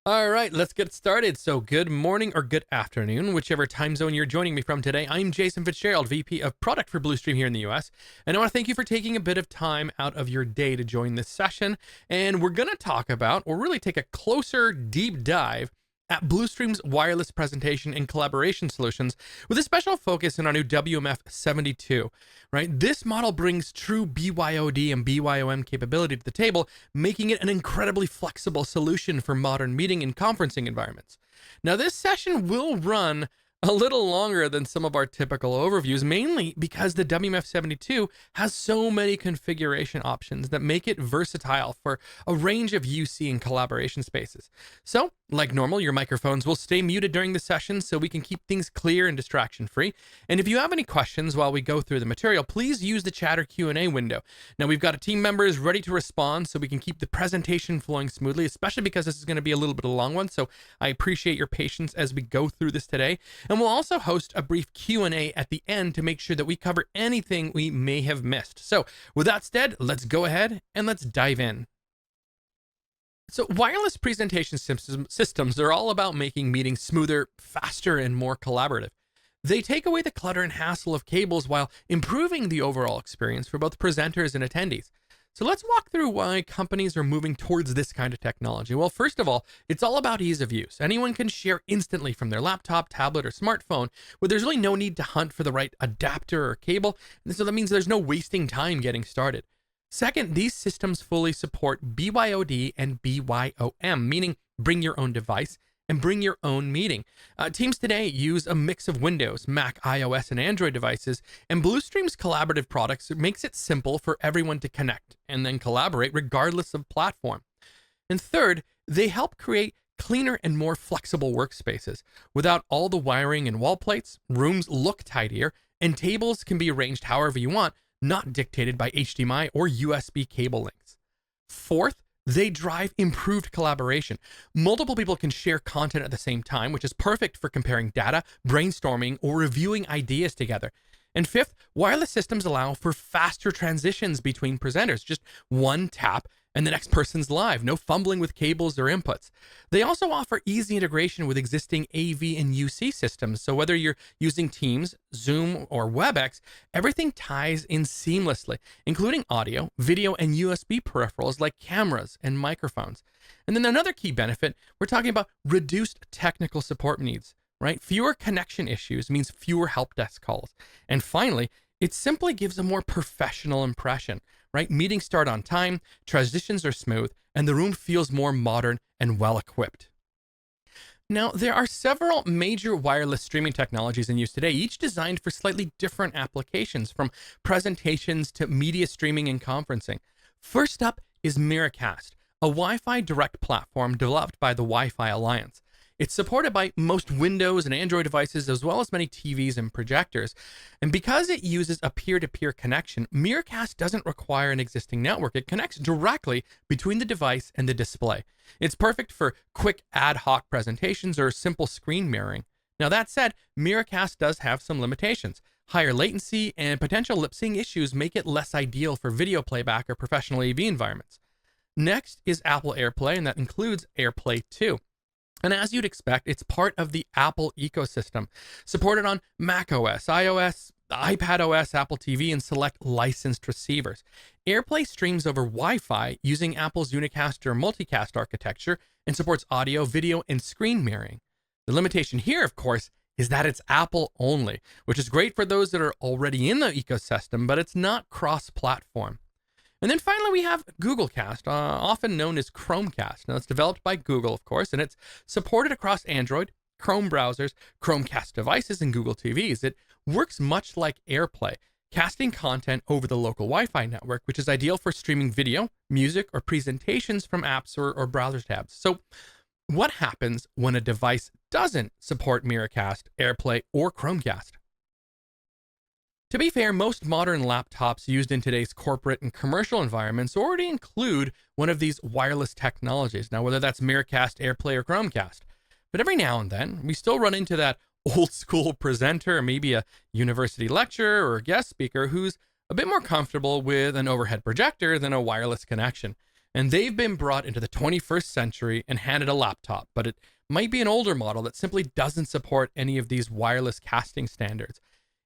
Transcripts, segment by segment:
All right, let's get started. So, good morning or good afternoon, whichever time zone you're joining me from today. I'm Jason Fitzgerald, VP of Product for Blustream here in the US. And I want to thank you for taking a bit of time out of your day to join this session. And we're going to talk about, or really take a closer deep dive at Blustream's wireless presentation and collaboration solutions with a special focus in our new WMF72, right? This model brings true BYOD and BYOM capability to the table, making it an incredibly flexible solution for modern meeting and conferencing environments. Now, this session will run a little longer than some of our typical overviews, mainly because the WMF72 has so many configuration options that make it versatile for a range of UC and collaboration spaces. So, like normal, your microphones will stay muted during the session so we can keep things clear and distraction-free. And if you have any questions while we go through the material, please use the chat or Q&A window. Now, we've got team members ready to respond so we can keep the presentation flowing smoothly, especially because this is going to be a little bit of a long one. So I appreciate your patience as we go through this today. And we'll also host a brief Q&A at the end to make sure that we cover anything we may have missed. So with that said, let's go ahead and let's dive in. So wireless presentation systems are all about making meetings smoother, faster, and more collaborative. They take away the clutter and hassle of cables while improving the overall experience for both presenters and attendees. So let's walk through why companies are moving towards this kind of technology. Well, first of all, it's all about ease of use. Anyone can share instantly from their laptop, tablet, or smartphone, where there's really no need to hunt for the right adapter or cable. And so that means there's no wasting time getting started. Second, these systems fully support BYOD and BYOM, meaning bring your own device and bring your own meeting. Teams today use a mix of Windows, Mac, iOS, and Android devices, and Blustream's collaborative products makes it simple for everyone to connect and then collaborate regardless of platform. And third, they help create cleaner and more flexible workspaces. Without all the wiring and wall plates, rooms look tidier, and tables can be arranged however you want, not dictated by HDMI or USB cable links. Fourth, they drive improved collaboration. Multiple people can share content at the same time, which is perfect for comparing data, brainstorming, or reviewing ideas together. And fifth, wireless systems allow for faster transitions between presenters. Just one tap and the next person's live. No fumbling with cables or inputs. They also offer easy integration with existing AV and UC systems. So whether you're using Teams, Zoom, or WebEx, everything ties in seamlessly, including audio, video, and USB peripherals like cameras and microphones. And then another key benefit, we're talking about reduced technical support needs, right? Fewer connection issues means fewer help desk calls. And finally, it simply gives a more professional impression, right? Meetings start on time, transitions are smooth, and the room feels more modern and well equipped. Now, there are several major wireless streaming technologies in use today, each designed for slightly different applications, from presentations to media streaming and conferencing. First up is Miracast, a Wi-Fi direct platform developed by the Wi-Fi Alliance. It's supported by most Windows and Android devices, as well as many TVs and projectors. And because it uses a peer-to-peer connection, Miracast doesn't require an existing network. It connects directly between the device and the display. It's perfect for quick ad hoc presentations or simple screen mirroring. Now, that said, Miracast does have some limitations. Higher latency and potential lip-sync issues make it less ideal for video playback or professional AV environments. Next is Apple AirPlay, and that includes AirPlay 2. And as you'd expect, it's part of the Apple ecosystem, supported on macOS, iOS, iPadOS, Apple TV, and select licensed receivers. AirPlay streams over Wi-Fi using Apple's Unicast or multicast architecture and supports audio, video, and screen mirroring. The limitation here, of course, is that it's Apple only, which is great for those that are already in the ecosystem, but it's not cross-platform. And then finally, we have Google Cast, often known as Chromecast. Now, it's developed by Google, of course, and it's supported across Android, Chrome browsers, Chromecast devices, and Google TVs. It works much like AirPlay, casting content over the local Wi-Fi network, which is ideal for streaming video, music, or presentations from apps or browser tabs. So what happens when a device doesn't support Miracast, AirPlay, or Chromecast? To be fair, most modern laptops used in today's corporate and commercial environments already include one of these wireless technologies. Now, whether that's Miracast, AirPlay, or Chromecast. But every now and then, we still run into that old school presenter, maybe a university lecturer or a guest speaker, who's a bit more comfortable with an overhead projector than a wireless connection. and they've been brought into the 21st century and handed a laptop, but it might be an older model that simply doesn't support any of these wireless casting standards.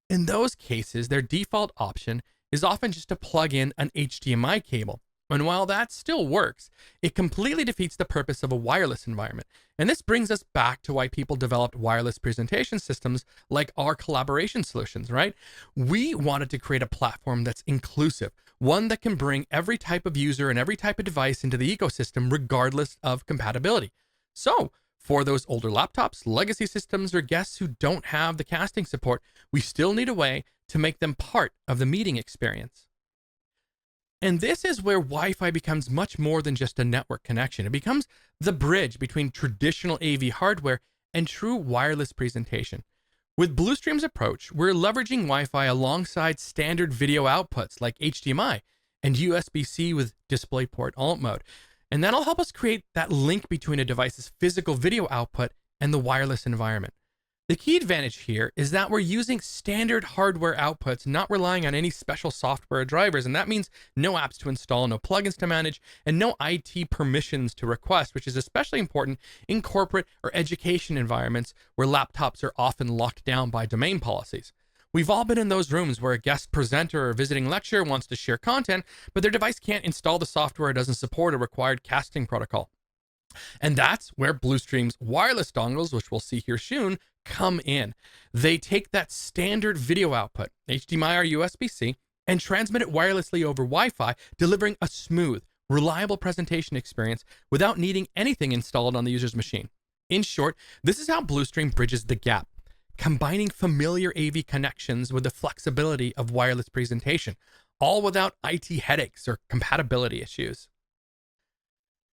In those cases, their default option is often just to plug in an HDMI cable. And while that still works, it completely defeats the purpose of a wireless environment. And this brings us back to why people developed wireless presentation systems like our collaboration solutions, right? We wanted to create a platform that's inclusive, one that can bring every type of user and every type of device into the ecosystem regardless of compatibility. So, for those older laptops, legacy systems, or guests who don't have the casting support, we still need a way to make them part of the meeting experience. And this is where Wi-Fi becomes much more than just a network connection. It becomes the bridge between traditional AV hardware and true wireless presentation. With Blustream's approach, we're leveraging Wi-Fi alongside standard video outputs like HDMI and USB-C with DisplayPort alt mode. And that'll help us create that link between a device's physical video output and the wireless environment. The key advantage here is that we're using standard hardware outputs, not relying on any special software or drivers, and that means no apps to install, no plugins to manage, and no IT permissions to request, which is especially important in corporate or education environments where laptops are often locked down by domain policies. We've all been in those rooms where a guest presenter or visiting lecturer wants to share content, but their device can't install the software or doesn't support a required casting protocol. And that's where Blustream's wireless dongles, which we'll see here soon, come in. They take that standard video output, HDMI or USB-C, and transmit it wirelessly over Wi-Fi, delivering a smooth, reliable presentation experience without needing anything installed on the user's machine. In short, this is how Blustream bridges the gap, combining familiar AV connections with the flexibility of wireless presentation, all without IT headaches or compatibility issues.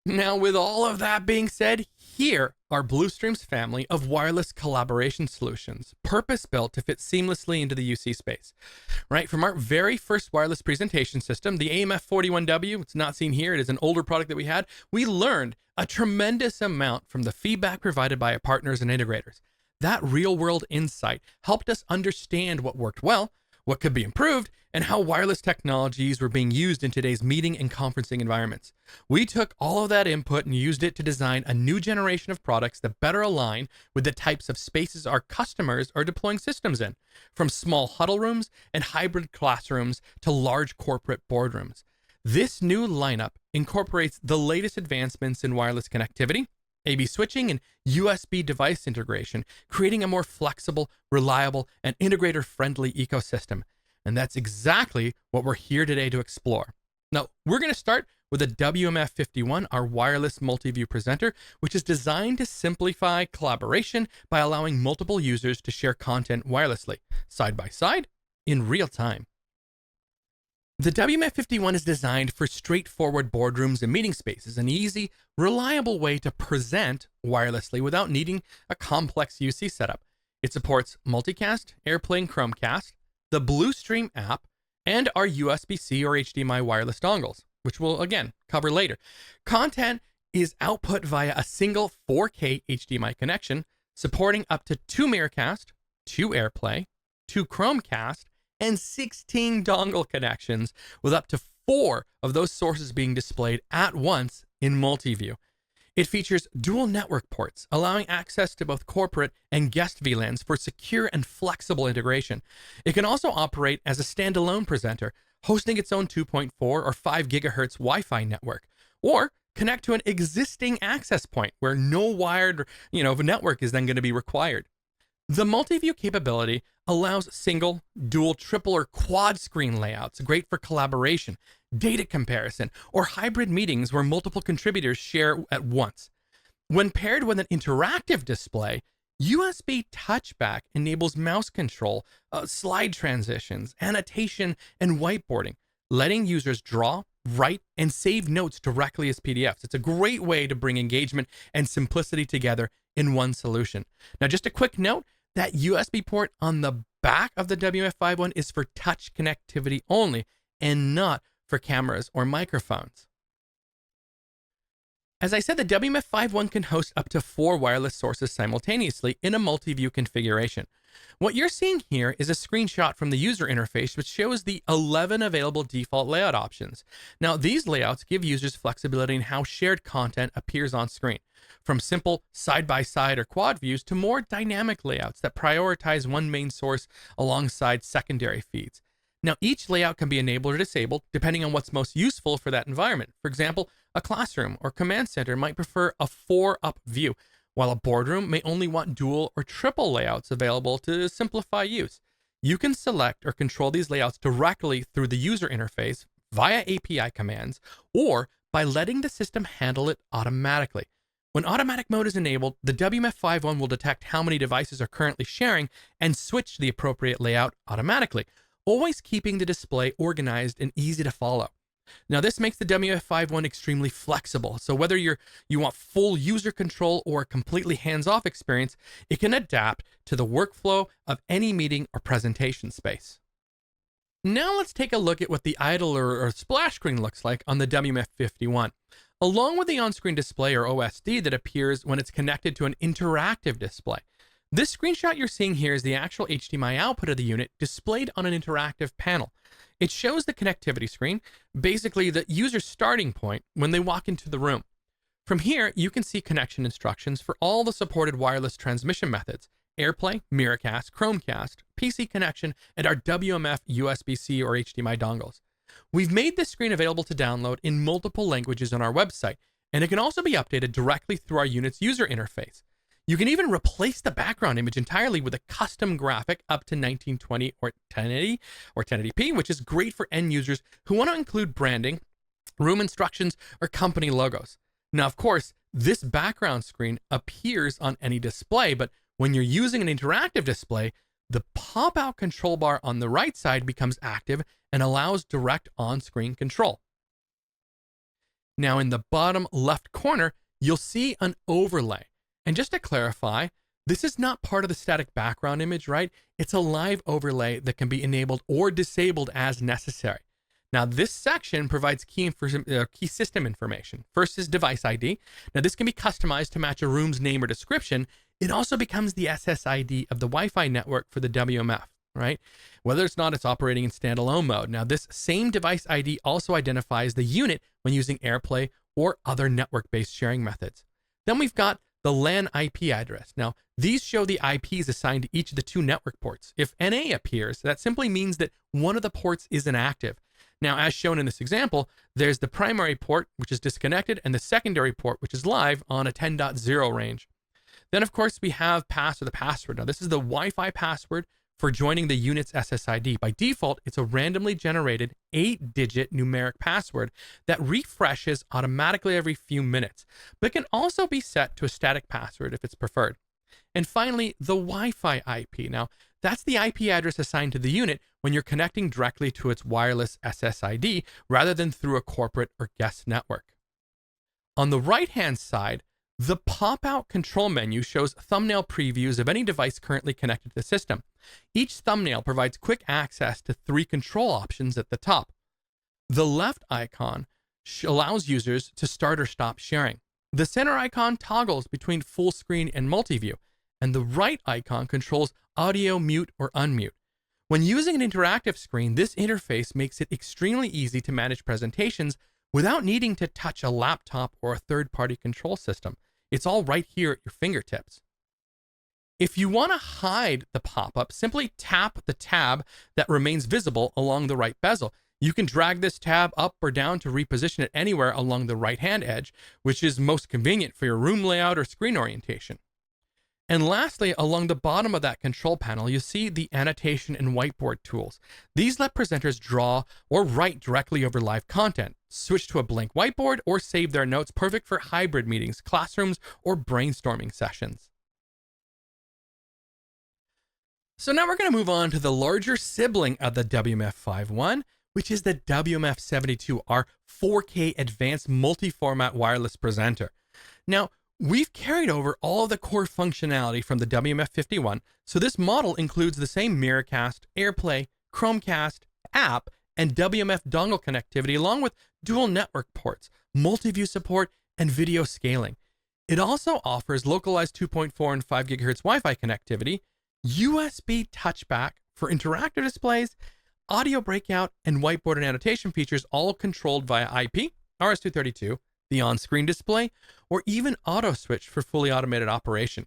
Now, with all of that being said, here are Blustream's family of wireless collaboration solutions, purpose-built to fit seamlessly into the UC space. Right, from our very first wireless presentation system, the AMF41W, it's not seen here, it is an older product that we had, we learned a tremendous amount from the feedback provided by our partners and integrators. That real-world insight helped us understand what worked well, what could be improved, and how wireless technologies were being used in today's meeting and conferencing environments. We took all of that input and used it to design a new generation of products that better align with the types of spaces our customers are deploying systems in, from small huddle rooms and hybrid classrooms to large corporate boardrooms. This new lineup incorporates the latest advancements in wireless connectivity, AV switching, and USB device integration, creating a more flexible, reliable, and integrator-friendly ecosystem. And that's exactly what we're here today to explore. Now, we're going to start with a WMF51, our wireless multi-view presenter, which is designed to simplify collaboration by allowing multiple users to share content wirelessly, side by side, in real time. The WMF51 is designed for straightforward boardrooms and meeting spaces, an easy, reliable way to present wirelessly without needing a complex UC setup. It supports multicast, AirPlay, and Chromecast, the Blustream app, and our USB-C or HDMI wireless dongles, which we'll again cover later. Content is output via a single 4K HDMI connection, supporting up to 2 Miracast, 2 AirPlay, 2 Chromecast, and 16 dongle connections, with up to 4 of those sources being displayed at once in multi-view. It features dual network ports, allowing access to both corporate and guest VLANs for secure and flexible integration. It can also operate as a standalone presenter, hosting its own 2.4 or 5 gigahertz Wi-Fi network, or connect to an existing access point where no wired, network is then going to be required. The multi-view capability allows single, dual, triple, or quad screen layouts, great for collaboration, data comparison, or hybrid meetings where multiple contributors share at once. When paired with an interactive display, USB touchback enables mouse control, slide transitions, annotation, and whiteboarding, letting users draw, write, and save notes directly as PDFs. It's a great way to bring engagement and simplicity together in one solution. Now, just a quick note, that USB port on the back of the WMF51 is for touch connectivity only and not for cameras or microphones. As I said, the WMF51 can host up to 4 wireless sources simultaneously in a multi-view configuration. What you're seeing here is a screenshot from the user interface, which shows the 11 available default layout options. Now, these layouts give users flexibility in how shared content appears on screen, from simple side-by-side or quad views to more dynamic layouts that prioritize one main source alongside secondary feeds. Now, each layout can be enabled or disabled depending on what's most useful for that environment. For example, a classroom or command center might prefer a 4-up view, while a boardroom may only want dual or triple layouts available to simplify use. You can select or control these layouts directly through the user interface via API commands or by letting the system handle it automatically. When automatic mode is enabled, the WMF51 will detect how many devices are currently sharing and switch the appropriate layout automatically, always keeping the display organized and easy to follow. Now, this makes the WMF51 extremely flexible, so whether you want full user control or a completely hands-off experience, it can adapt to the workflow of any meeting or presentation space. Now let's take a look at what the idle or splash screen looks like on the WMF51, along with the on-screen display or OSD that appears when it's connected to an interactive display. This screenshot you're seeing here is the actual HDMI output of the unit displayed on an interactive panel. It shows the connectivity screen, basically the user's starting point when they walk into the room. From here, you can see connection instructions for all the supported wireless transmission methods: AirPlay, Miracast, Chromecast, PC connection, and our WMF USB-C or HDMI dongles. We've made this screen available to download in multiple languages on our website, and it can also be updated directly through our unit's user interface. You can even replace the background image entirely with a custom graphic up to 1920 or 1080 or 1080p, which is great for end users who want to include branding, room instructions, or company logos. Now, of course, this background screen appears on any display, but when you're using an interactive display, the pop-out control bar on the right side becomes active and allows direct on-screen control. Now, in the bottom left corner, you'll see an overlay. And just to clarify, this is not part of the static background image, right? It's a live overlay that can be enabled or disabled as necessary. Now, this section provides key system information. First is device ID. Now, this can be customized to match a room's name or description. It also becomes the SSID of the Wi-Fi network for the WMF, right? Whether it's not, it's operating in standalone mode. Now, this same device ID also identifies the unit when using AirPlay or other network-based sharing methods. Then we've got the LAN IP address. Now, these show the IPs assigned to each of the two network ports. If NA appears, that simply means that one of the ports is inactive. Now, as shown in this example, there's the primary port, which is disconnected, and the secondary port, which is live on a 10.0 range. Then, of course, we have the password. Now, this is the Wi-Fi password for joining the unit's SSID. By default, it's a randomly generated 8-digit numeric password that refreshes automatically every few minutes, but can also be set to a static password if it's preferred. And finally, the Wi-Fi IP. Now, that's the IP address assigned to the unit when you're connecting directly to its wireless SSID rather than through a corporate or guest network. On the right-hand side, the pop-out control menu shows thumbnail previews of any device currently connected to the system. Each thumbnail provides quick access to 3 control options at the top. The left icon allows users to start or stop sharing. The center icon toggles between full screen and multi-view, and the right icon controls audio mute or unmute. When using an interactive screen, this interface makes it extremely easy to manage presentations without needing to touch a laptop or a third-party control system. It's all right here at your fingertips. If you want to hide the pop-up, simply tap the tab that remains visible along the right bezel. You can drag this tab up or down to reposition it anywhere along the right-hand edge, which is most convenient for your room layout or screen orientation. And lastly, along the bottom of that control panel, you see the annotation and whiteboard tools. These let presenters draw or write directly over live content, switch to a blank whiteboard, or save their notes, perfect for hybrid meetings, classrooms, or brainstorming sessions. So now we're going to move on to the larger sibling of the WMF51, which is the WMF72, our 4K advanced multi-format wireless presenter. Now, we've carried over all of the core functionality from the WMF51, so this model includes the same Miracast, AirPlay, Chromecast, app, and WMF dongle connectivity, along with dual network ports, multi-view support, and video scaling. It also offers localized 2.4 and 5 GHz Wi-Fi connectivity, USB touchback for interactive displays, audio breakout, and whiteboard and annotation features, all controlled via IP, RS-232, the on-screen display, or even auto switch for fully automated operation.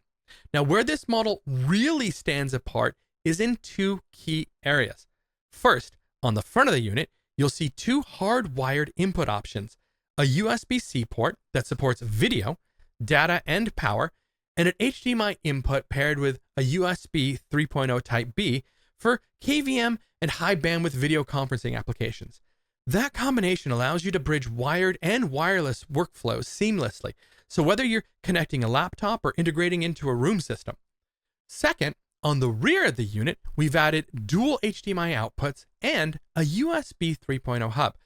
Now, where this model really stands apart is in two key areas. First, on the front of the unit, you'll see two hardwired input options, a USB-C port that supports video, data, and power, and an HDMI input paired with a USB 3.0 Type B for KVM and high bandwidth video conferencing applications. That combination allows you to bridge wired and wireless workflows seamlessly, so whether you're connecting a laptop or integrating into a room system. Second, on the rear of the unit, we've added dual HDMI outputs and a USB 3.0 hub.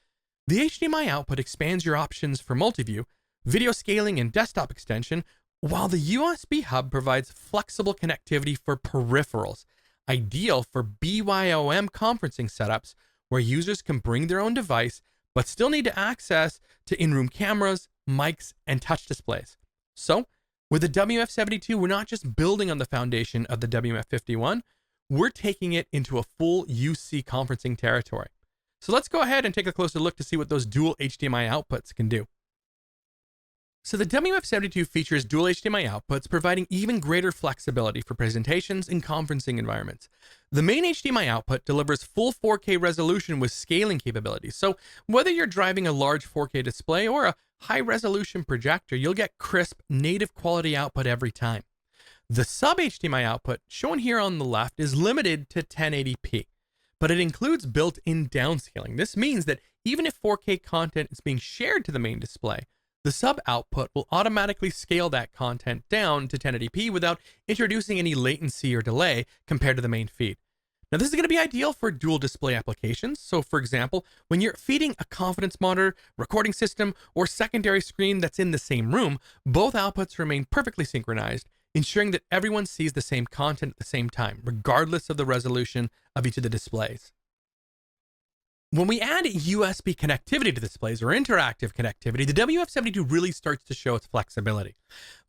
The HDMI output expands your options for multi-view, video scaling, and desktop extension, while the USB hub provides flexible connectivity for peripherals, ideal for BYOM conferencing setups where users can bring their own device but still need to access to in-room cameras, mics, and touch displays. So, with the WMF72, we're not just building on the foundation of the WMF51, we're taking it into a full UC conferencing territory. So let's go ahead and take a closer look to see what those dual HDMI outputs can do. So the WMF72 features dual HDMI outputs, providing even greater flexibility for presentations and conferencing environments. The main HDMI output delivers full 4K resolution with scaling capabilities. So whether you're driving a large 4K display or a high-resolution projector, you'll get crisp, native quality output every time. The sub-HDMI output, shown here on the left, is limited to 1080p, but it includes built-in downscaling. This means that even if 4K content is being shared to the main display, the sub output will automatically scale that content down to 1080p without introducing any latency or delay compared to the main feed. Now, this is going to be ideal for dual display applications. So, for example, when you're feeding a conference monitor, recording system, or secondary screen that's in the same room, both outputs remain perfectly synchronized, ensuring that everyone sees the same content at the same time, regardless of the resolution of each of the displays. When we add USB connectivity to displays or interactive connectivity, the WMF72 really starts to show its flexibility.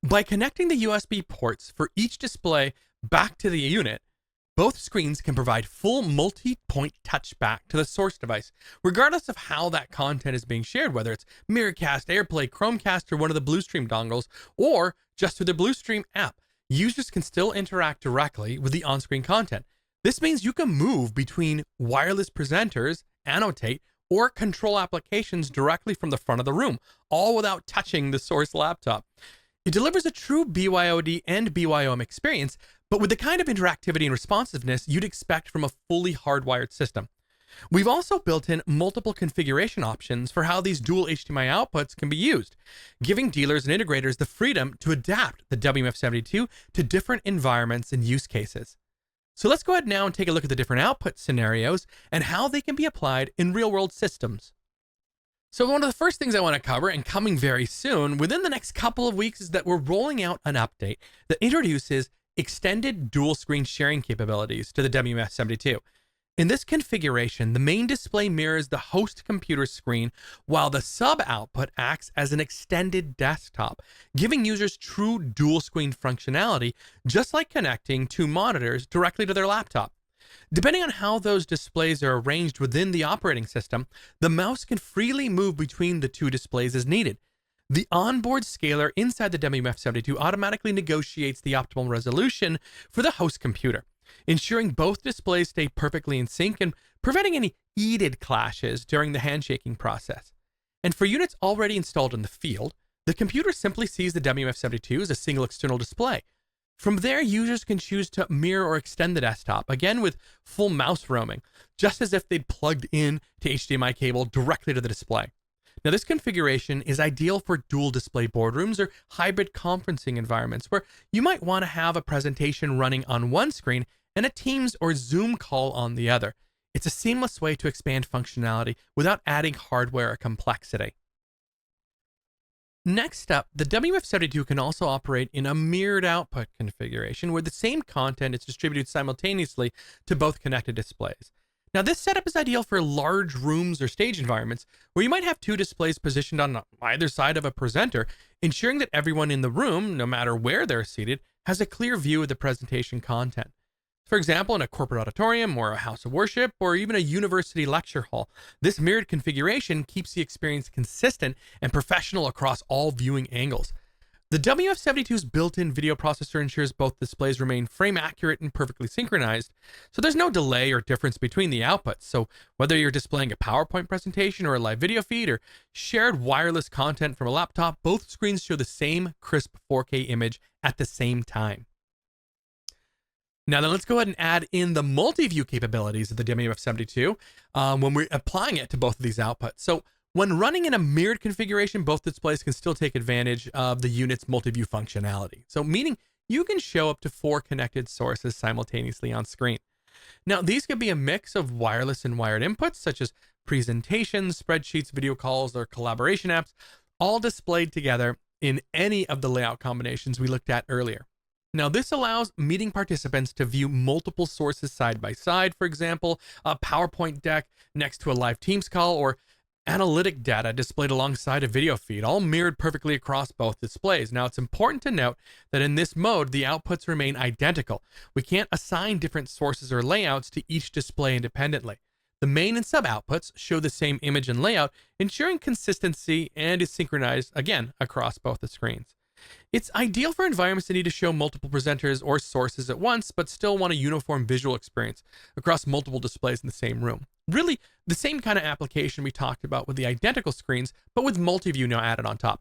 By connecting the USB ports for each display back to the unit, both screens can provide full multi-point touchback to the source device, regardless of how that content is being shared, whether it's Miracast, AirPlay, Chromecast, or one of the Blustream dongles, or just through the Blustream app. Users can still interact directly with the on-screen content. This means you can move between wireless presenters, annotate, or control applications directly from the front of the room, all without touching the source laptop. It delivers a true BYOD and BYOM experience, but with the kind of interactivity and responsiveness you'd expect from a fully hardwired system. We've also built in multiple configuration options for how these dual HDMI outputs can be used, giving dealers and integrators the freedom to adapt the WMF72 to different environments and use cases. So let's go ahead now and take a look at the different output scenarios and how they can be applied in real-world systems. So one of the first things I want to cover, and coming very soon, within the next couple of weeks, is that we're rolling out an update that introduces extended dual screen sharing capabilities to the WMF72. In this configuration, the main display mirrors the host computer screen, while the sub output acts as an extended desktop, giving users true dual screen functionality, just like connecting two monitors directly to their laptop. Depending on how those displays are arranged within the operating system, the mouse can freely move between the two displays as needed. The onboard scaler inside the WMF72 automatically negotiates the optimal resolution for the host computer, ensuring both displays stay perfectly in sync and preventing any heated clashes during the handshaking process. And for units already installed in the field, the computer simply sees the WMF72 as a single external display. From there, users can choose to mirror or extend the desktop, again with full mouse roaming, just as if they'd plugged in to HDMI cable directly to the display. Now, this configuration is ideal for dual display boardrooms or hybrid conferencing environments where you might want to have a presentation running on one screen and a Teams or Zoom call on the other. It's a seamless way to expand functionality without adding hardware or complexity. Next up, the WMF72 can also operate in a mirrored output configuration where the same content is distributed simultaneously to both connected displays. Now, this setup is ideal for large rooms or stage environments where you might have two displays positioned on either side of a presenter, ensuring that everyone in the room, no matter where they're seated, has a clear view of the presentation content. For example, in a corporate auditorium or a house of worship or even a university lecture hall, this mirrored configuration keeps the experience consistent and professional across all viewing angles. The WF72's built-in video processor ensures both displays remain frame accurate and perfectly synchronized, so there's no delay or difference between the outputs. So whether you're displaying a PowerPoint presentation or a live video feed or shared wireless content from a laptop, both screens show the same crisp 4K image at the same time. Now then, let's go ahead and add in the multi-view capabilities of the WMF72 when we're applying it to both of these outputs. So when running in a mirrored configuration, both displays can still take advantage of the unit's multi-view functionality. So meaning you can show up to 4 connected sources simultaneously on screen. Now, these could be a mix of wireless and wired inputs, such as presentations, spreadsheets, video calls, or collaboration apps, all displayed together in any of the layout combinations we looked at earlier. Now, this allows meeting participants to view multiple sources side by side, for example, a PowerPoint deck next to a live Teams call, or analytic data displayed alongside a video feed, all mirrored perfectly across both displays. Now, it's important to note that in this mode, the outputs remain identical. We can't assign different sources or layouts to each display independently. The main and sub outputs show the same image and layout, ensuring consistency and is synchronized, again, across both the screens. It's ideal for environments that need to show multiple presenters or sources at once, but still want a uniform visual experience across multiple displays in the same room. Really, the same kind of application we talked about with the identical screens, but with multi-view now added on top.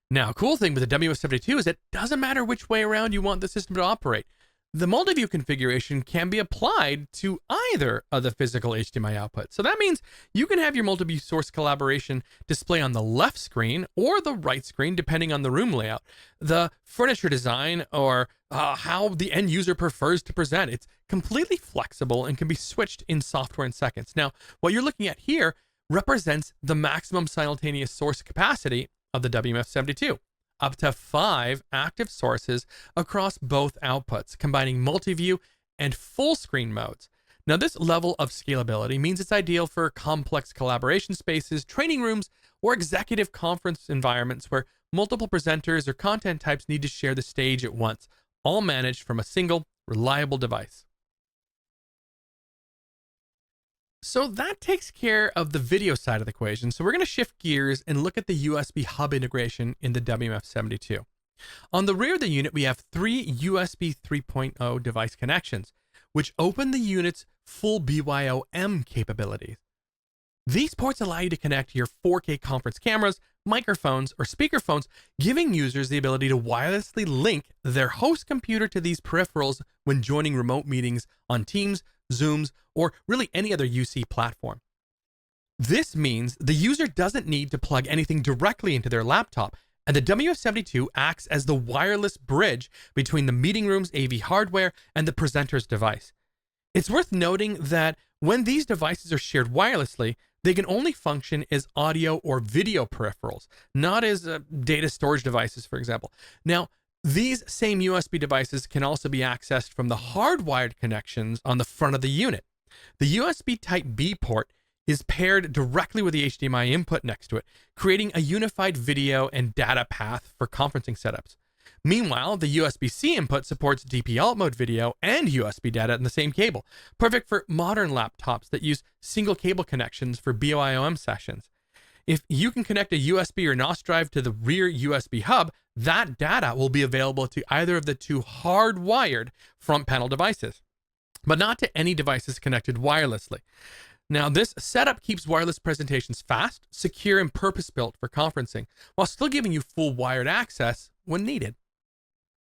Now, a cool thing with the WMF72 is it doesn't matter which way around you want the system to operate. The multi-view configuration can be applied to either of the physical HDMI outputs. So that means you can have your multi-view source collaboration display on the left screen or the right screen, depending on the room layout, the furniture design, or how the end user prefers to present. It's completely flexible and can be switched in software in seconds. Now, what you're looking at here represents the maximum simultaneous source capacity of the WMF72. Up to 5 active sources across both outputs, combining multi-view and full screen modes. Now, this level of scalability means it's ideal for complex collaboration spaces, training rooms, or executive conference environments where multiple presenters or content types need to share the stage at once, all managed from a single, reliable device. So that takes care of the video side of the equation. So we're going to shift gears and look at the USB hub integration in the WMF72. On the rear of the unit, we have 3 USB 3.0 device connections, which open the unit's full BYOM capabilities. These ports allow you to connect your 4K conference cameras, microphones, or speakerphones, giving users the ability to wirelessly link their host computer to these peripherals when joining remote meetings on Teams, Zooms, or really any other UC platform. This means the user doesn't need to plug anything directly into their laptop, and the WF72 acts as the wireless bridge between the meeting room's AV hardware and the presenter's device. It's worth noting that when these devices are shared wirelessly, they can only function as audio or video peripherals, not as data storage devices, for example. Now, these same USB devices can also be accessed from the hardwired connections on the front of the unit. The USB Type-B port is paired directly with the HDMI input next to it, creating a unified video and data path for conferencing setups. Meanwhile, the USB-C input supports DP alt mode video and USB data in the same cable, perfect for modern laptops that use single cable connections for BYOM sessions. If you can connect a USB or NOS drive to the rear USB hub, that data will be available to either of the 2 hardwired front panel devices, but not to any devices connected wirelessly. Now, this setup keeps wireless presentations fast, secure, and purpose-built for conferencing, while still giving you full wired access when needed.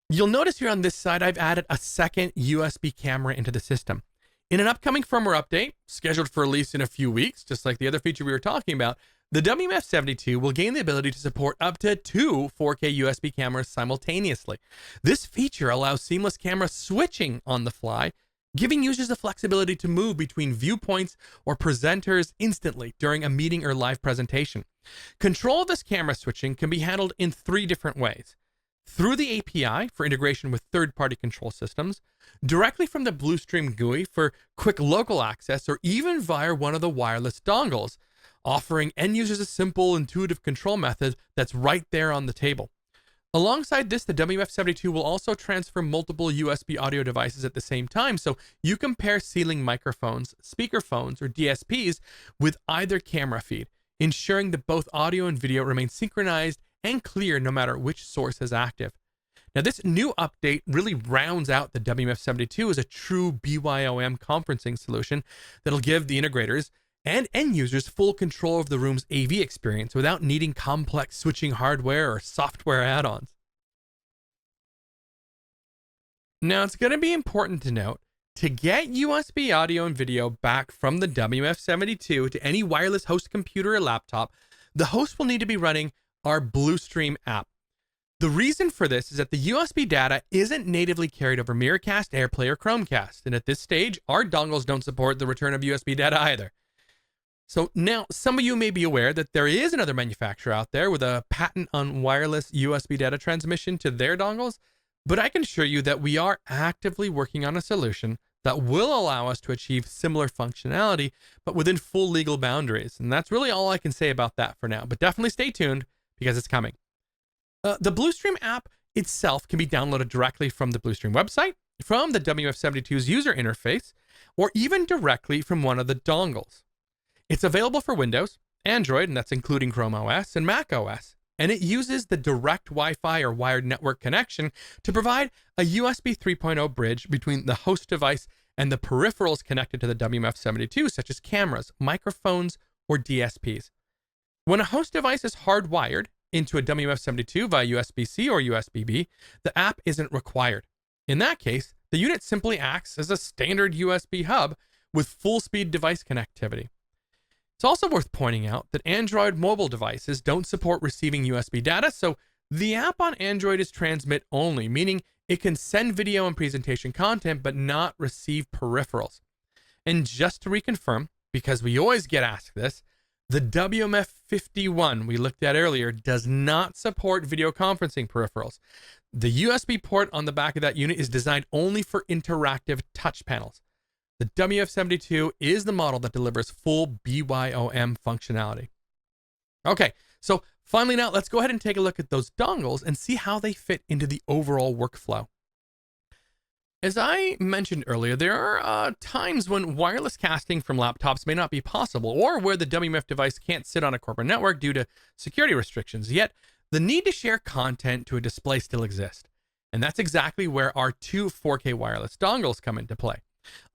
You'll notice here on this side, I've added a second USB camera into the system. In an upcoming firmware update, scheduled for release in a few weeks, just like the other feature we were talking about, the WMF72 will gain the ability to support up to 2 4K USB cameras simultaneously. This feature allows seamless camera switching on the fly, giving users the flexibility to move between viewpoints or presenters instantly during a meeting or live presentation. Control of this camera switching can be handled in 3 different ways: through the API for integration with third-party control systems, directly from the Blustream GUI for quick local access, or even via one of the wireless dongles, offering end users a simple, intuitive control method that's right there on the table. Alongside this, the WMF72 will also transfer multiple USB audio devices at the same time, so you can pair ceiling microphones, speakerphones, or DSPs with either camera feed, ensuring that both audio and video remain synchronized and clear no matter which source is active. Now, this new update really rounds out the WMF72 as a true BYOM conferencing solution that'll give the integrators and end users full control of the room's AV experience without needing complex switching hardware or software add-ons. Now, it's going to be important to note, to get USB audio and video back from the WMF72 to any wireless host computer or laptop, the host will need to be running our Blustream app. The reason for this is that the USB data isn't natively carried over Miracast, AirPlay, or Chromecast, and at this stage, our dongles don't support the return of USB data either. So now, some of you may be aware that there is another manufacturer out there with a patent on wireless USB data transmission to their dongles, but I can assure you that we are actively working on a solution that will allow us to achieve similar functionality, but within full legal boundaries. And that's really all I can say about that for now, but definitely stay tuned because it's coming. The Blustream app itself can be downloaded directly from the Blustream website, from the WMF72's user interface, or even directly from one of the dongles. It's available for Windows, Android, and that's including Chrome OS and Mac OS, and it uses the direct Wi-Fi or wired network connection to provide a USB 3.0 bridge between the host device and the peripherals connected to the WMF72, such as cameras, microphones, or DSPs. When a host device is hardwired into a WMF72 via USB-C or USB-B, the app isn't required. In that case, the unit simply acts as a standard USB hub with full-speed device connectivity. It's also worth pointing out that Android mobile devices don't support receiving USB data, so the app on Android is transmit only, meaning it can send video and presentation content but not receive peripherals. And just to reconfirm, because we always get asked this, the WMF51 we looked at earlier does not support video conferencing peripherals. The USB port on the back of that unit is designed only for interactive touch panels. The WMF72 is the model that delivers full BYOM functionality. Okay, so finally now, let's go ahead and take a look at those dongles and see how they fit into the overall workflow. As I mentioned earlier, there are times when wireless casting from laptops may not be possible, or where the WMF device can't sit on a corporate network due to security restrictions, yet the need to share content to a display still exists. And that's exactly where our two 4K wireless dongles come into play.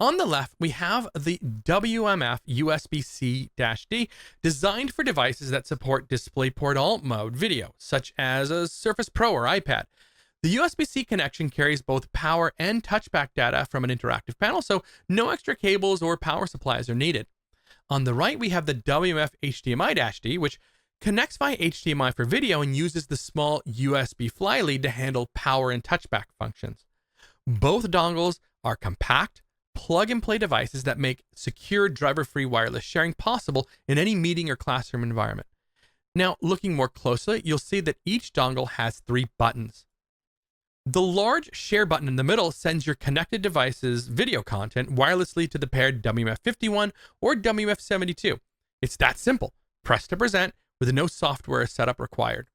On the left, we have the WMF USB-C-D, designed for devices that support DisplayPort Alt mode video, such as a Surface Pro or iPad. The USB-C connection carries both power and touchback data from an interactive panel, so no extra cables or power supplies are needed. On the right, we have the WMF HDMI-D, which connects via HDMI for video and uses the small USB fly lead to handle power and touchback functions. Both dongles are compact, plug-and-play devices that make secure driver-free wireless sharing possible in any meeting or classroom environment. Now, looking more closely, you'll see that each dongle has 3 buttons. The large share button in the middle sends your connected device's video content wirelessly to the paired WMF51 or WMF72. It's that simple. Press to present with no software setup required.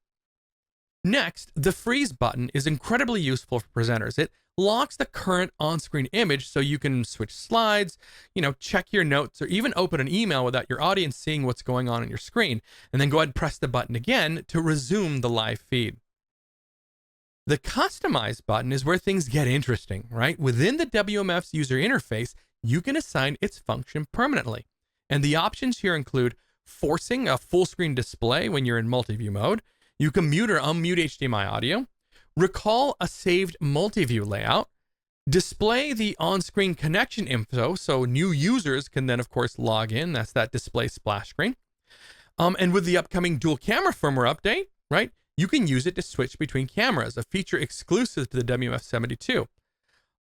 Next, the freeze button is incredibly useful for presenters. It locks the current on-screen image so you can switch slides, check your notes, or even open an email without your audience seeing what's going on your screen, and then go ahead and press the button again to resume the live feed. The customize button is where things get interesting, right? Within the WMF's user interface, you can assign its function permanently. And the options here include forcing a full screen display when you're in multi-view mode. You can mute or unmute HDMI audio, recall a saved multi-view layout, display the on-screen connection info so new users can then, of course, log in. That's that display splash screen. And with the upcoming dual camera firmware update, right? You can use it to switch between cameras, a feature exclusive to the WMF72.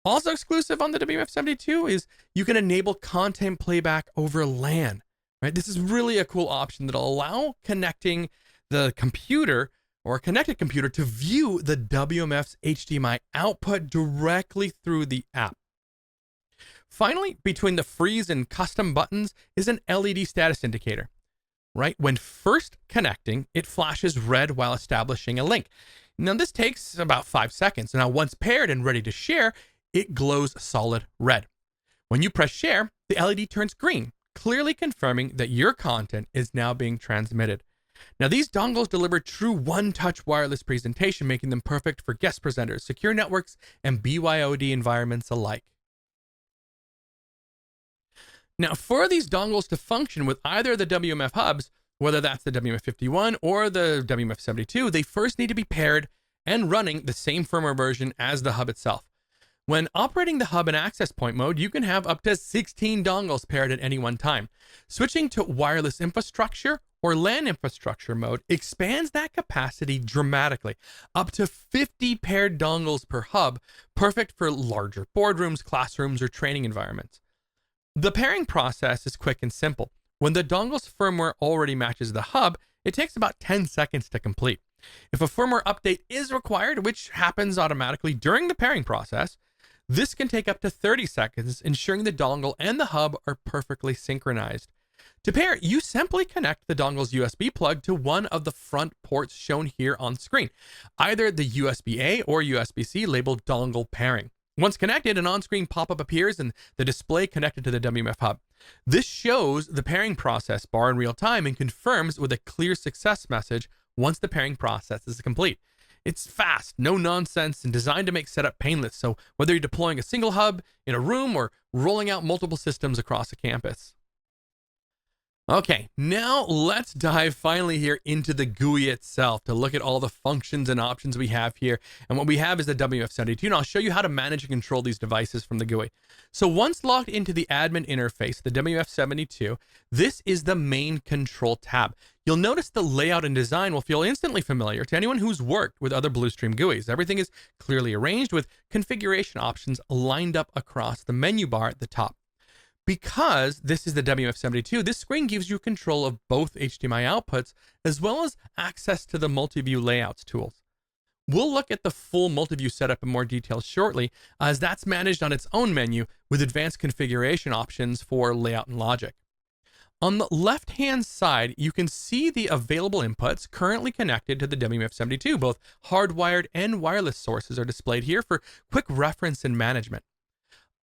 Also exclusive on the WMF72 is you can enable content playback over LAN. Right? This is really a cool option that'll allow connecting the computer or a connected computer to view the WMF's HDMI output directly through the app. Finally, between the freeze and custom buttons is an LED status indicator. Right? When first connecting, it flashes red while establishing a link. Now this takes about 5 seconds. Now once paired and ready to share, it glows solid red. When you press share, the LED turns green, clearly confirming that your content is now being transmitted. Now these dongles deliver true one-touch wireless presentation, making them perfect for guest presenters, secure networks, and BYOD environments alike. Now for these dongles to function with either of the WMF hubs, whether that's the WMF51 or the WMF72, they first need to be paired and running the same firmware version as the hub itself. When operating the hub in access point mode, you can have up to 16 dongles paired at any one time. Switching to wireless infrastructure or LAN infrastructure mode expands that capacity dramatically, up to 50 paired dongles per hub, perfect for larger boardrooms, classrooms, or training environments. The pairing process is quick and simple. When the dongle's firmware already matches the hub, it takes about 10 seconds to complete. If a firmware update is required, which happens automatically during the pairing process, this can take up to 30 seconds, ensuring the dongle and the hub are perfectly synchronized. To pair, you simply connect the dongle's USB plug to one of the front ports shown here on screen, either the USB-A or USB-C labeled dongle pairing. Once connected, an on-screen pop-up appears and the display connected to the WMF hub. This shows the pairing process bar in real time and confirms with a clear success message once the pairing process is complete. It's fast, no nonsense, and designed to make setup painless, so whether you're deploying a single hub in a room or rolling out multiple systems across a campus. Okay, now let's dive finally here into the GUI itself to look at all the functions and options we have here. And what we have is the WMF72, and I'll show you how to manage and control these devices from the GUI. So once logged into the admin interface, the WMF72, this is the main control tab. You'll notice the layout and design will feel instantly familiar to anyone who's worked with other Blustream GUIs. Everything is clearly arranged with configuration options lined up across the menu bar at the top. Because this is the WMF72, this screen gives you control of both HDMI outputs as well as access to the multi-view layouts tools. We'll look at the full multi-view setup in more detail shortly, as that's managed on its own menu with advanced configuration options for layout and logic. On the left-hand side, you can see the available inputs currently connected to the WMF72. Both hardwired and wireless sources are displayed here for quick reference and management.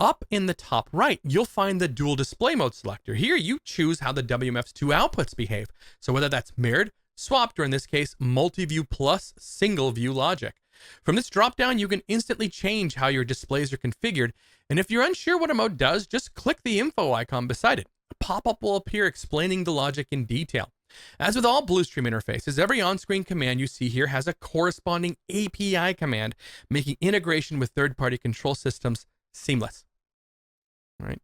Up in the top right, you'll find the dual display mode selector. Here, you choose how the WMF's two outputs behave. So whether that's mirrored, swapped, or in this case, multi-view plus single view logic. From this dropdown, you can instantly change how your displays are configured. And if you're unsure what a mode does, just click the info icon beside it. A pop-up will appear explaining the logic in detail. As with all Blustream interfaces, every on-screen command you see here has a corresponding API command, making integration with third-party control systems seamless. Right.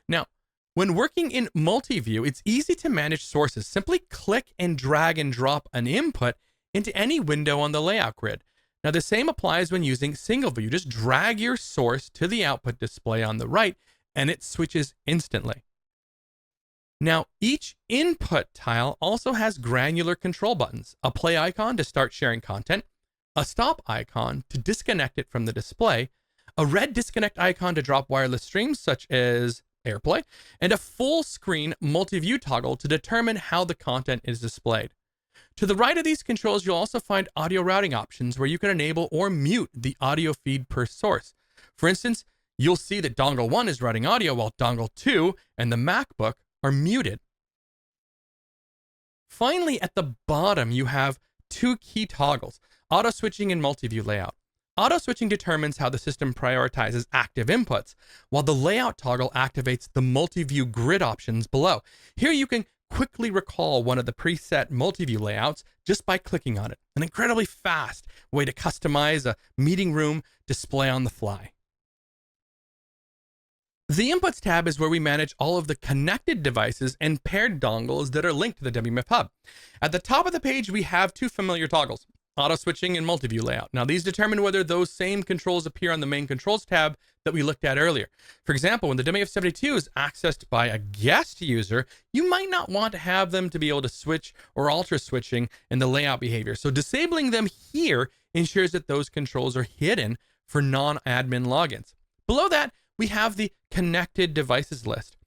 Now, when working in multi-view, it's easy to manage sources. Simply click and drag and drop an input into any window on the layout grid. Now, the same applies when using single view. Just drag your source to the output display on the right, and it switches instantly. Now, each input tile also has granular control buttons, a play icon to start sharing content, a stop icon to disconnect it from the display, a red disconnect icon to drop wireless streams such as AirPlay, and a full screen multi-view toggle to determine how the content is displayed. To the right of these controls, you'll also find audio routing options where you can enable or mute the audio feed per source. For instance, you'll see that dongle 1 is routing audio while dongle 2 and the MacBook are muted. Finally, at the bottom, you have two key toggles, auto switching and multi-view layout. Auto switching determines how the system prioritizes active inputs, while the layout toggle activates the multi-view grid options below. Here you can quickly recall one of the preset multi-view layouts just by clicking on it. An incredibly fast way to customize a meeting room display on the fly. The Inputs tab is where we manage all of the connected devices and paired dongles that are linked to the WMF hub. At the top of the page, we have two familiar toggles, auto switching and multi-view layout. Now, these determine whether those same controls appear on the main controls tab that we looked at earlier. For example, when the WMF72 is accessed by a guest user, you might not want to have them to be able to switch or alter switching in the layout behavior. So disabling them here ensures that those controls are hidden for non-admin logins. Below that, we have the connected devices list.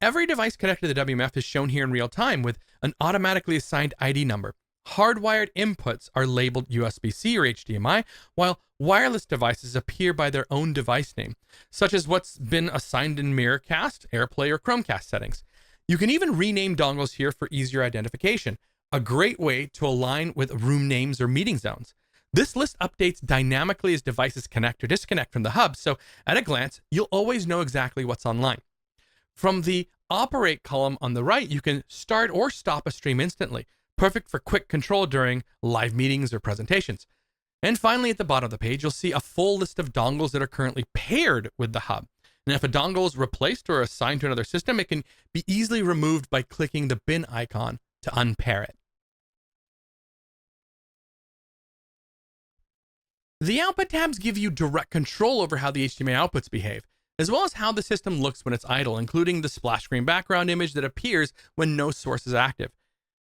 Every device connected to the WMF is shown here in real time with an automatically assigned ID number. Hardwired inputs are labeled USB-C or HDMI, while wireless devices appear by their own device name, such as what's been assigned in Miracast, AirPlay, or Chromecast settings. You can even rename dongles here for easier identification, a great way to align with room names or meeting zones. This list updates dynamically as devices connect or disconnect from the hub, so at a glance, you'll always know exactly what's online. From the Operate column on the right, you can start or stop a stream instantly, perfect for quick control during live meetings or presentations. And finally, at the bottom of the page, you'll see a full list of dongles that are currently paired with the hub. And if a dongle is replaced or assigned to another system, it can be easily removed by clicking the bin icon to unpair it. The output tabs give you direct control over how the HDMI outputs behave, as well as how the system looks when it's idle, including the splash screen background image that appears when no source is active.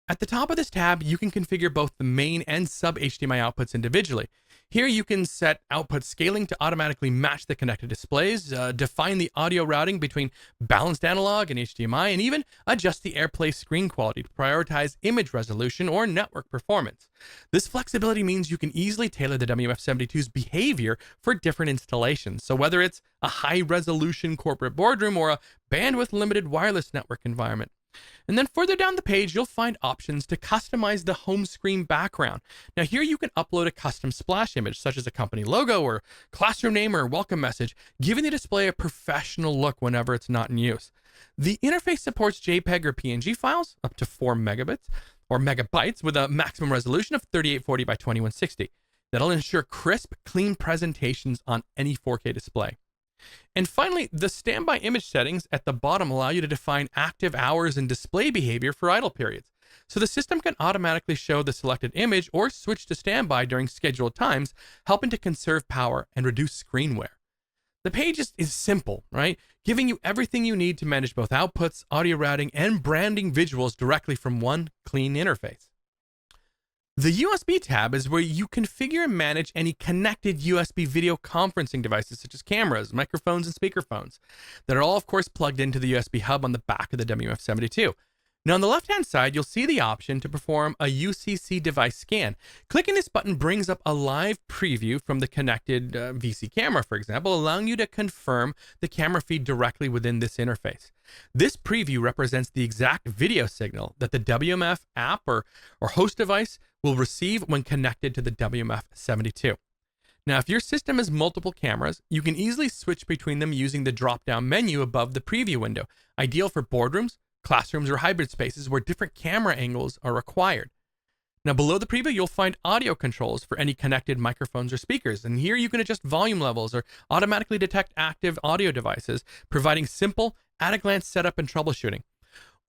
At the top of this tab, you can configure both the main and sub HDMI outputs individually. Here you can set output scaling to automatically match the connected displays, define the audio routing between balanced analog and HDMI, and even adjust the AirPlay screen quality to prioritize image resolution or network performance. This flexibility means you can easily tailor the WMF72's behavior for different installations. So whether it's a high-resolution corporate boardroom or a bandwidth-limited wireless network environment. And then further down the page, you'll find options to customize the home screen background. Now here you can upload a custom splash image, such as a company logo or classroom name or welcome message, giving the display a professional look whenever it's not in use. The interface supports JPEG or PNG files up to 4 megabits or megabytes with a maximum resolution of 3840 by 2160. That'll ensure crisp, clean presentations on any 4K display. And finally, the standby image settings at the bottom allow you to define active hours and display behavior for idle periods. So the system can automatically show the selected image or switch to standby during scheduled times, helping to conserve power and reduce screen wear. The page is simple, right? Giving you everything you need to manage both outputs, audio routing, and branding visuals directly from one clean interface. The USB tab is where you configure and manage any connected USB video conferencing devices such as cameras, microphones, and speakerphones that are all, of course, plugged into the USB hub on the back of the WMF72. Now, on the left-hand side, you'll see the option to perform a UCC device scan. Clicking this button brings up a live preview from the connected VC camera, for example, allowing you to confirm the camera feed directly within this interface. This preview represents the exact video signal that the WMF app or host device will receive when connected to the WMF72. Now, if your system has multiple cameras, you can easily switch between them using the drop-down menu above the preview window, ideal for boardrooms, classrooms, or hybrid spaces where different camera angles are required. Now, below the preview, you'll find audio controls for any connected microphones or speakers, and here you can adjust volume levels or automatically detect active audio devices, providing simple, at-a-glance setup and troubleshooting.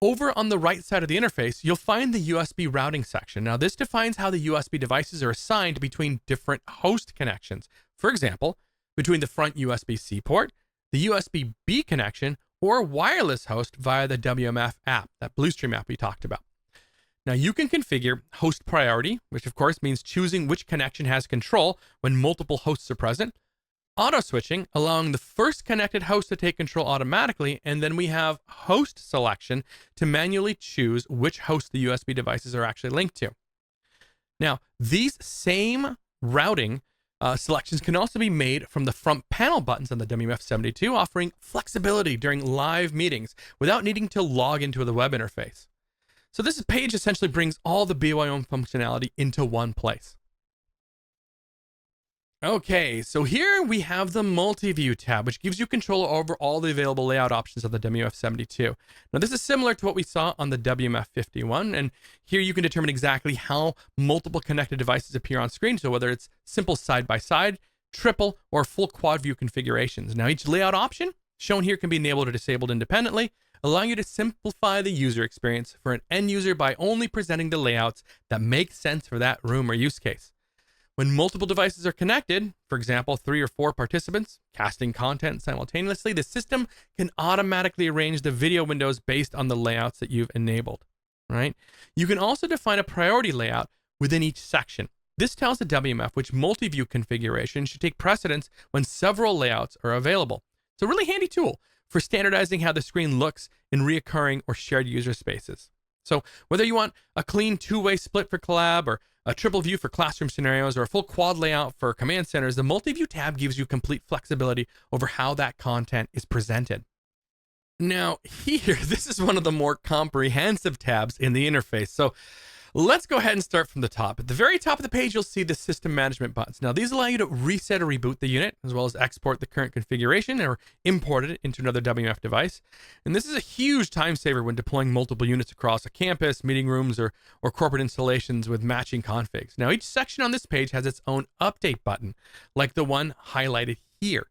Over on the right side of the interface, you'll find the USB routing section. Now, this defines how the USB devices are assigned between different host connections. For example, between the front USB-C port, the USB-B connection, or wireless host via the WMF app, that Blustream app we talked about. Now, you can configure host priority, which of course means choosing which connection has control when multiple hosts are present. Auto switching, allowing the first connected host to take control automatically, and then we have host selection to manually choose which host the USB devices are actually linked to. Now, these same routing selections can also be made from the front panel buttons on the WMF72, offering flexibility during live meetings without needing to log into the web interface. So this page essentially brings all the BYOD functionality into one place. Okay, so here we have the multi-view tab, which gives you control over all the available layout options of the WMF72. Now, this is similar to what we saw on the WMF51, and here you can determine exactly how multiple connected devices appear on screen, so whether it's simple side-by-side, triple, or full quad view configurations. Now, each layout option shown here can be enabled or disabled independently, allowing you to simplify the user experience for an end user by only presenting the layouts that make sense for that room or use case. When multiple devices are connected, for example, 3 or 4 participants casting content simultaneously, the system can automatically arrange the video windows based on the layouts that you've enabled, right? You can also define a priority layout within each section. This tells the WMF which multi-view configuration should take precedence when several layouts are available. It's a really handy tool for standardizing how the screen looks in reoccurring or shared user spaces. So whether you want a clean two-way split for collab, or a triple view for classroom scenarios, or a full quad layout for command centers, the multi-view tab gives you complete flexibility over how that content is presented. Now here, this is one of the more comprehensive tabs in the interface. So let's go ahead and start from the top. At the very top of the page, you'll see the system management buttons. Now, these allow you to reset or reboot the unit, as well as export the current configuration or import it into another WMF device. And this is a huge time saver when deploying multiple units across a campus, meeting rooms, or corporate installations with matching configs. Now, each section on this page has its own update button, like the one highlighted here,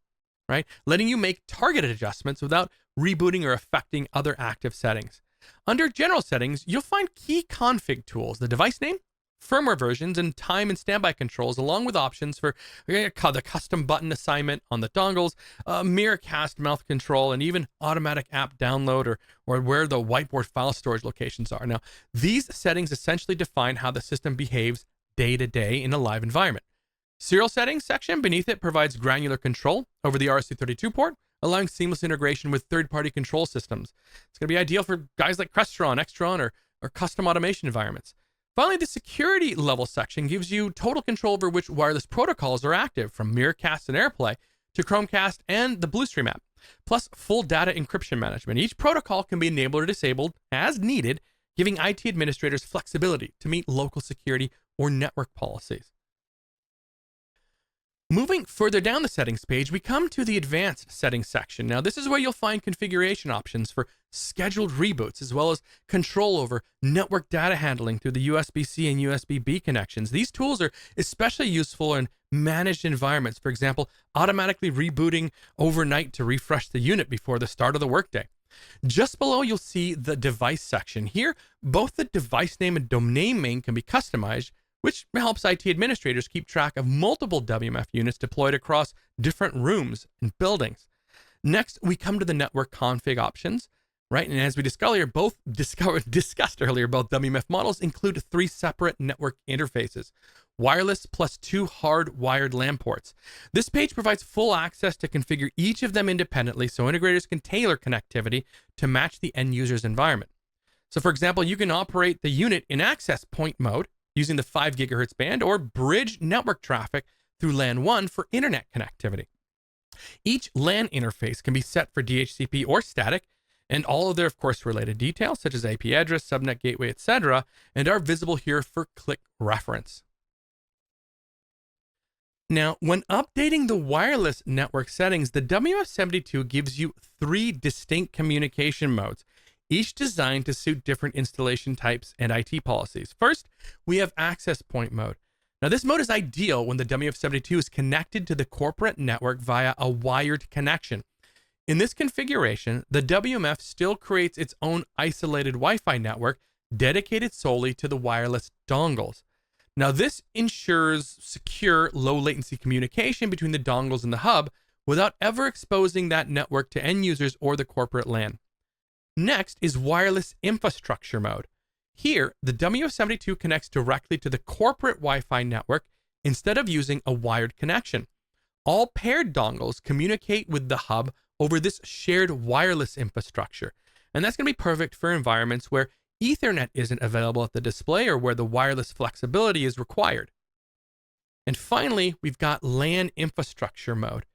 right? Letting you make targeted adjustments without rebooting or affecting other active settings. Under General Settings, you'll find key config tools, the device name, firmware versions, and time and standby controls, along with options for the custom button assignment on the dongles, Miracast mouth control, and even automatic app download or where the whiteboard file storage locations are. Now, these settings essentially define how the system behaves day to day in a live environment. Serial Settings section beneath it provides granular control over the RS-232 port, allowing seamless integration with third-party control systems. It's going to be ideal for guys like Crestron, Extron, or custom automation environments. Finally, the security level section gives you total control over which wireless protocols are active, from Miracast and AirPlay to Chromecast and the Blustream app, plus full data encryption management. Each protocol can be enabled or disabled as needed, giving IT administrators flexibility to meet local security or network policies. Moving further down the settings page, we come to the advanced settings section. Now, this is where you'll find configuration options for scheduled reboots, as well as control over network data handling through the USB-C and USB-B connections. These tools are especially useful in managed environments, for example, automatically rebooting overnight to refresh the unit before the start of the workday. Just below, you'll see the device section. Here, both the device name and domain name can be customized, which helps IT administrators keep track of multiple WMF units deployed across different rooms and buildings. Next, we come to the network config options, right? And as we discussed earlier, both WMF models include 3 separate network interfaces, wireless plus 2 hard-wired LAN ports. This page provides full access to configure each of them independently, so integrators can tailor connectivity to match the end user's environment. So for example, you can operate the unit in access point mode using the 5 gigahertz band, or bridge network traffic through LAN 1 for internet connectivity. Each LAN interface can be set for DHCP or static, and all of their, of course, related details, such as IP address, subnet gateway, etc., and are visible here for click reference. Now, when updating the wireless network settings, the WMF72 gives you 3 distinct communication modes, each designed to suit different installation types and IT policies. First, we have access point mode. Now, this mode is ideal when the WMF72 is connected to the corporate network via a wired connection. In this configuration, the WMF still creates its own isolated Wi-Fi network dedicated solely to the wireless dongles. Now, this ensures secure, low-latency communication between the dongles and the hub without ever exposing that network to end users or the corporate LAN. Next is wireless infrastructure mode. Here, the WMF72 connects directly to the corporate Wi-Fi network instead of using a wired connection. All paired dongles communicate with the hub over this shared wireless infrastructure, and that's going to be perfect for environments where Ethernet isn't available at the display or where the wireless flexibility is required. And finally, we've got LAN infrastructure mode.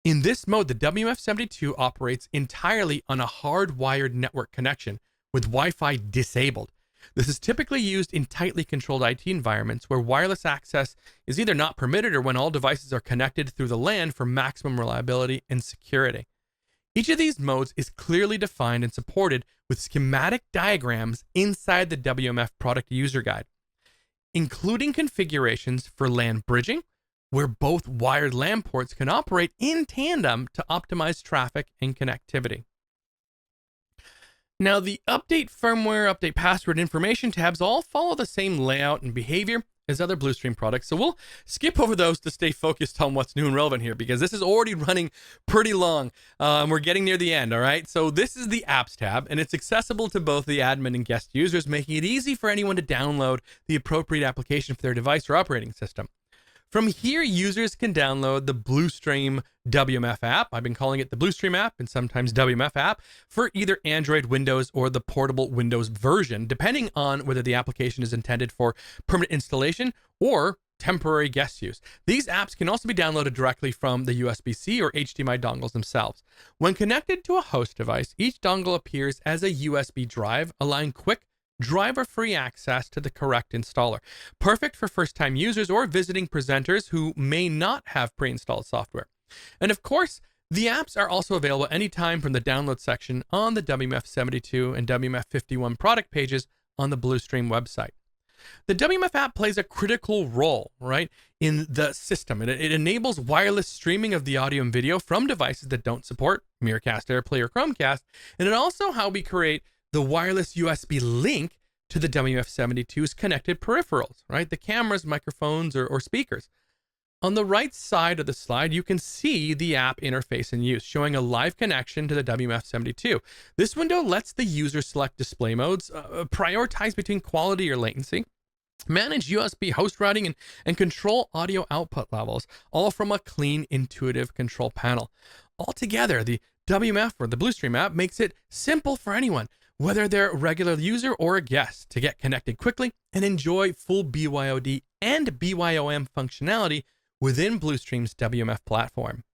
In this mode, the WMF72 operates entirely on a hardwired network connection with Wi-Fi disabled. This is typically used in tightly controlled IT environments where wireless access is either not permitted or when all devices are connected through the LAN for maximum reliability and security. Each of these modes is clearly defined and supported with schematic diagrams inside the WMF product user guide, including configurations for LAN bridging, where both wired LAN ports can operate in tandem to optimize traffic and connectivity. Now, the update firmware, update password, information tabs all follow the same layout and behavior as other Blustream products, so we'll skip over those to stay focused on what's new and relevant here, because this is already running pretty long. We're getting near the end, all right? So this is the Apps tab, and it's accessible to both the admin and guest users, making it easy for anyone to download the appropriate application for their device or operating system. From here, users can download the Blustream WMF app. I've been calling it the Blustream app and sometimes WMF app for either Android, Windows, or the portable Windows version, depending on whether the application is intended for permanent installation or temporary guest use. These apps can also be downloaded directly from the USB-C or HDMI dongles themselves. When connected to a host device, each dongle appears as a USB drive, allowing quick, driver-free access to the correct installer. Perfect for first-time users or visiting presenters who may not have pre-installed software. And of course, the apps are also available anytime from the download section on the WMF72 and WMF51 product pages on the Blustream website. The WMF app plays a critical role, right, in the system. It enables wireless streaming of the audio and video from devices that don't support Miracast, AirPlay, or Chromecast, and it also how we create the wireless USB link to the WMF72's connected peripherals, right, the cameras, microphones, or speakers. On the right side of the slide, you can see the app interface in use, showing a live connection to the WMF72. This window lets the user select display modes, prioritize between quality or latency, manage USB host routing, and control audio output levels, all from a clean, intuitive control panel. Altogether, the WMF or the Blustream app makes it simple for anyone, whether they're a regular user or a guest, to get connected quickly and enjoy full BYOD and BYOM functionality within Blustream's WMF platform.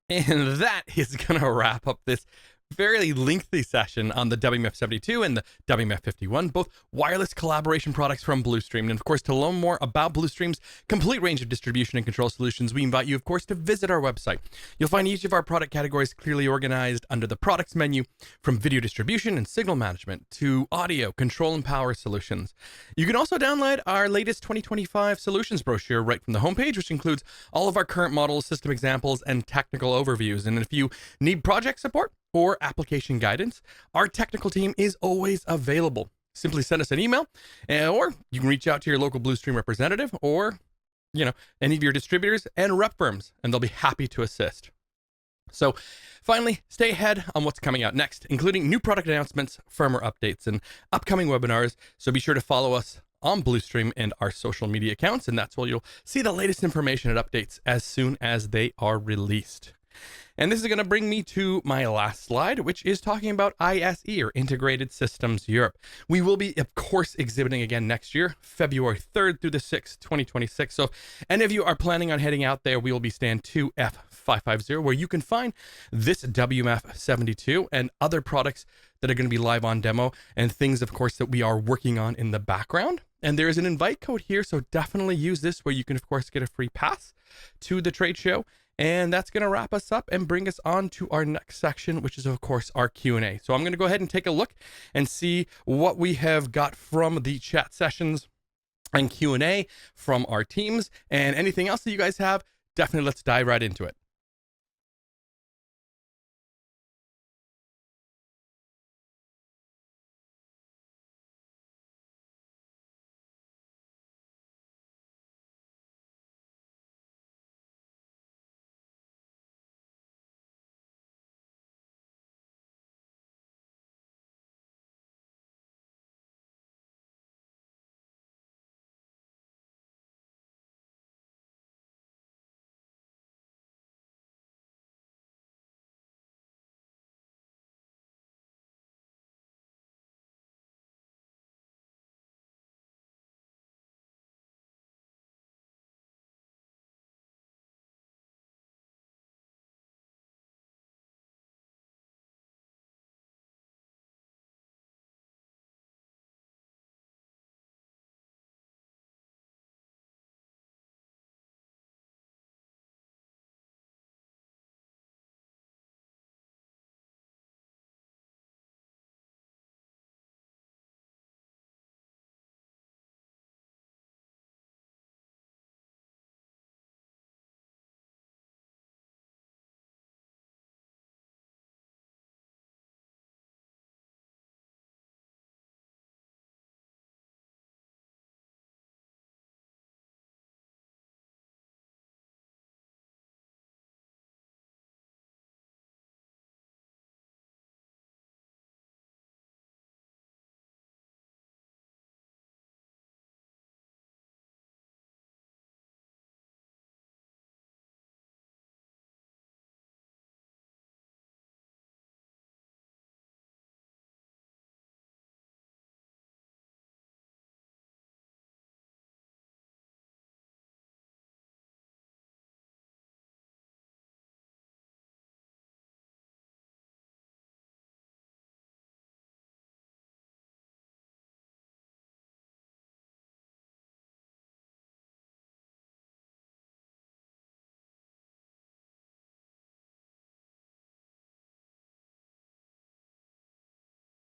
And that is going to wrap up this fairly lengthy session on the WMF72 and the WMF51, both wireless collaboration products from Blustream. And of course, to learn more about Blustream's complete range of distribution and control solutions, we invite you, of course, to visit our website. You'll find each of our product categories clearly organized under the products menu, from video distribution and signal management to audio, control, and power solutions. You can also download our latest 2025 solutions brochure right from the homepage, which includes all of our current models, system examples, and technical overviews. And if you need project support or application guidance, our technical team is always available. Simply send us an email, or you can reach out to your local Blustream representative or, any of your distributors and rep firms, and they'll be happy to assist. So finally, stay ahead on what's coming out next, including new product announcements, firmware updates, and upcoming webinars. So be sure to follow us on Blustream and our social media accounts, and that's where you'll see the latest information and updates as soon as they are released. And this is going to bring me to my last slide, which is talking about ISE, or Integrated Systems Europe. We will be, of course, exhibiting again next year, February 3rd through the 6th, 2026. So if any of you are planning on heading out there, we will be stand 2F550, where you can find this WMF72 and other products that are going to be live on demo, and things, of course, that we are working on in the background. And there is an invite code here, so definitely use this, where you can, of course, get a free pass to the trade show. And that's going to wrap us up and bring us on to our next section, which is, of course, our Q&A. So I'm going to go ahead and take a look and see what we have got from the chat sessions and Q&A from our teams, and anything else that you guys have. Definitely let's dive right into it.